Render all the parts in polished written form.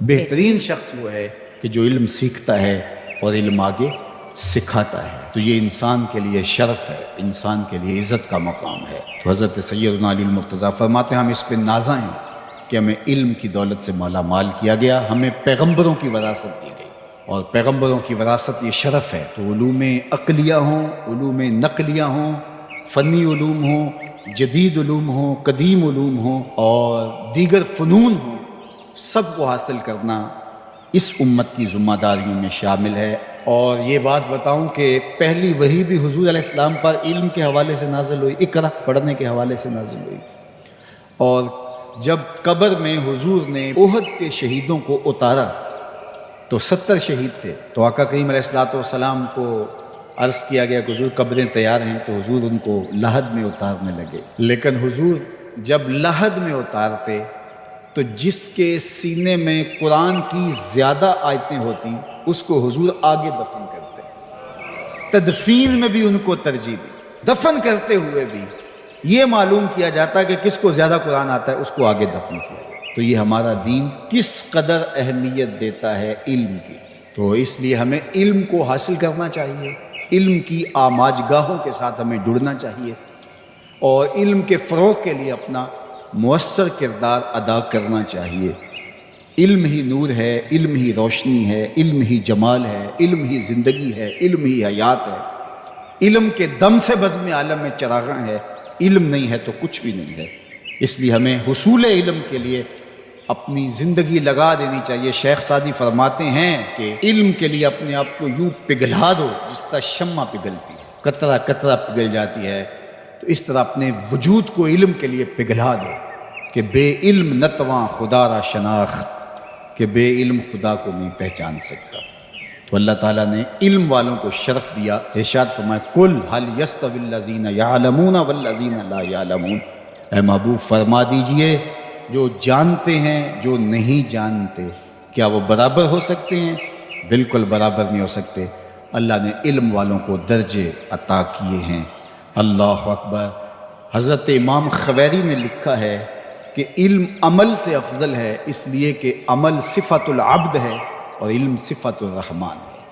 بہترین شخص وہ ہے کہ جو علم سیکھتا ہے اور علم آگے سکھاتا ہے. تو یہ انسان کے لیے شرف ہے، انسان کے لیے عزت کا مقام ہے. تو حضرت سیدنا علی المرتضیٰ فرماتے ہیں ہم اس پہ نازاں ہیں کہ ہمیں علم کی دولت سے مالا مال کیا گیا، ہمیں پیغمبروں کی وراثت دی گئی، اور پیغمبروں کی وراثت یہ شرف ہے. تو علوم عقلیہ ہوں، علوم نقلیہ ہوں، فنی علوم ہوں، جدید علوم ہوں، قدیم علوم ہوں، اور دیگر فنون ہوں، سب کو حاصل کرنا اس امت کی ذمہ داریوں میں شامل ہے. اور یہ بات بتاؤں کہ پہلی وحی بھی حضور علیہ السلام پر علم کے حوالے سے نازل ہوئی، اقرا پڑھنے کے حوالے سے نازل ہوئی. اور جب قبر میں حضور نے احد کے شہیدوں کو اتارا تو 70 شہید تھے. تو آقا کریم علیہ السلام کو عرض کیا گیا کہ حضور قبریں تیار ہیں، تو حضور ان کو لحد میں اتارنے لگے. لیکن حضور جب لحد میں اتارتے تو جس کے سینے میں قرآن کی زیادہ آیتیں ہوتی اس کو حضور آگے دفن کرتے. تدفین میں بھی ان کو ترجیح دی، دفن کرتے ہوئے بھی یہ معلوم کیا جاتا کہ کس کو زیادہ قرآن آتا ہے اس کو آگے دفن کیا جائے. تو یہ ہمارا دین کس قدر اہمیت دیتا ہے علم کی. تو اس لیے ہمیں علم کو حاصل کرنا چاہیے، علم کی آماج گاہوں کے ساتھ ہمیں جڑنا چاہیے، اور علم کے فروغ کے لیے اپنا مؤثر کردار ادا کرنا چاہیے. علم ہی نور ہے، علم ہی روشنی ہے، علم ہی جمال ہے، علم ہی زندگی ہے، علم ہی حیات ہے. علم کے دم سے بزم عالم میں چراغاں ہے، علم نہیں ہے تو کچھ بھی نہیں ہے. اس لیے ہمیں حصول علم کے لیے اپنی زندگی لگا دینی چاہیے. شیخ سعدی فرماتے ہیں کہ علم کے لیے اپنے آپ کو یوں پگھلا دو جس طرح شمع پگھلتی ہے، قطرہ قطرہ پگھل جاتی ہے. تو اس طرح اپنے وجود کو علم کے لیے پگھلا دو کہ بے علم نتواں خدا را شناخت، کہ بے علم خدا کو نہیں پہچان سکتا. تو اللہ تعالیٰ نے علم والوں کو شرف دیا. ارشاد فرمایا قل هل یستوی الذین یعلمون والذین لا یعلمون، اے محبوب فرما دیجئے جو جانتے ہیں جو نہیں جانتے کیا وہ برابر ہو سکتے ہیں؟ بالکل برابر نہیں ہو سکتے. اللہ نے علم والوں کو درجے عطا کیے ہیں. اللہ اکبر. حضرت امام خویری نے لکھا ہے کہ علم عمل سے افضل ہے، اس لیے کہ عمل صفت العبد ہے اور علم صفت الرحمن ہے.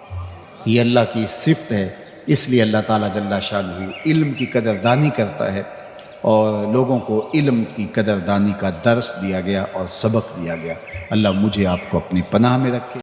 یہ اللہ کی صفت ہے، اس لیے اللہ تعالیٰ جل شانہ علم کی قدردانی کرتا ہے، اور لوگوں کو علم کی قدردانی کا درس دیا گیا اور سبق دیا گیا. اللہ مجھے آپ کو اپنی پناہ میں رکھے.